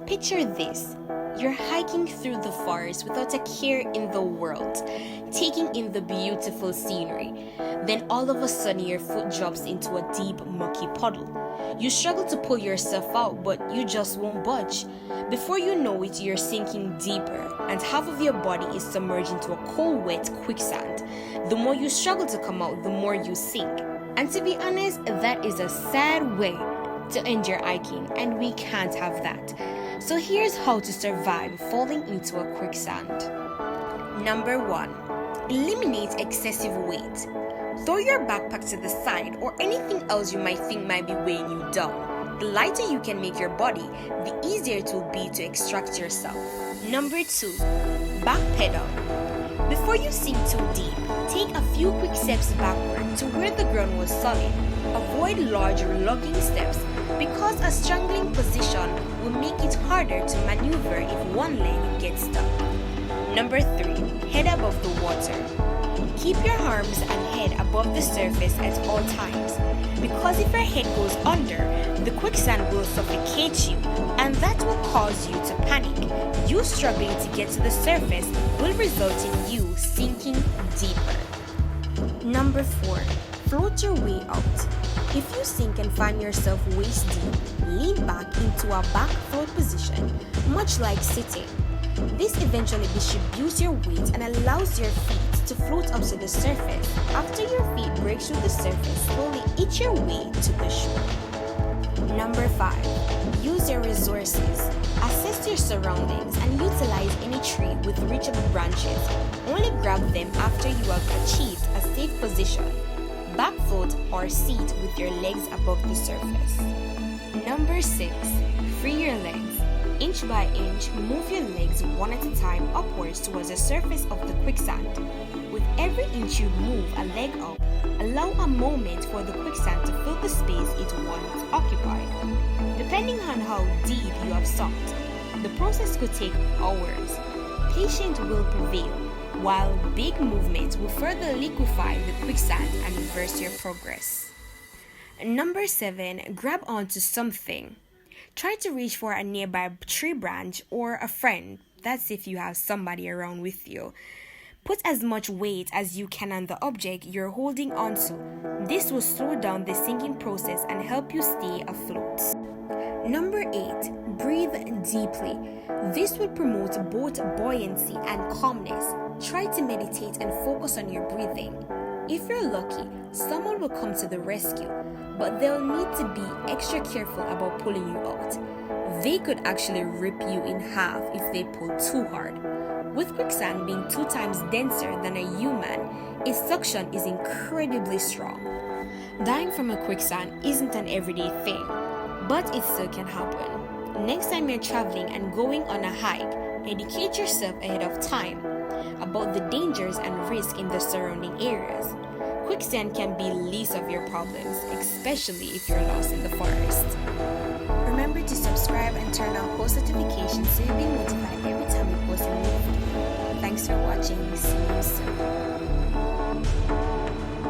Picture this. You're hiking through the forest without a care in the world, taking in the beautiful scenery. Then all of a sudden your foot drops into a deep, mucky puddle. You struggle to pull yourself out, but you just won't budge. Before you know it, you're sinking deeper, and half of your body is submerged into a cold, wet quicksand. The more you struggle to come out, the more you sink. And to be honest, that is a sad way to end your hiking, and we can't have that. So here's how to survive falling into a quicksand. Number 1. Eliminate excessive weight. Throw your backpack to the side or anything else you might think might be weighing you down. The lighter you can make your body, the easier it will be to extract yourself. Number 2. Backpedal. Before you sink too deep, take a few quick steps backward to where the ground was solid. Avoid large lugging steps because a strangling position will make it harder to maneuver if one leg gets stuck. Number 3. Head above the water. Keep your arms and head above the surface at all times, because if your head goes under, the quicksand will suffocate you, and that will cause you to panic. You struggling to get to the surface will result in you sinking deeper. Number 4. Float your way out. If you sink and find yourself waist deep, lean back into a back float position, much like sitting. This eventually distributes your weight and allows your feet to float up to the surface. After your feet break through the surface, slowly eat your way to the shore. Number 5. Use your resources. Assess your surroundings and utilize any tree with reachable branches. Only grab them after you have achieved a safe position. Back float or seat with your legs above the surface. Number 6. Free your legs. Inch by inch, move your legs one at a time upwards towards the surface of the quicksand. With every inch you move a leg up, allow a moment for the quicksand to fill the space it once occupied. Depending on how deep you have sunk, the process could take hours. Patience will prevail, while big movements will further liquefy the quicksand and reverse your progress. Number 7. Grab onto something. Try to reach for a nearby tree branch or a friend. That's if you have somebody around with you. Put as much weight as you can on the object you're holding onto. This will slow down the sinking process and help you stay afloat. Number 8. Breathe deeply. This will promote both buoyancy and calmness. Try to meditate and focus on your breathing. If you're lucky, someone will come to the rescue, but they'll need to be extra careful about pulling you out. They could actually rip you in half if they pull too hard. With quicksand being 2 times denser than a human, its suction is incredibly strong. Dying from a quicksand isn't an everyday thing, but it still can happen. Next time you're traveling and going on a hike, educate yourself ahead of time about the dangers and risks in the surrounding areas. Quicksand can be least of your problems, especially if you're lost in the forest. Remember to subscribe and turn on post notifications so you'll be notified every time we post a new video. Thanks for watching. See you soon.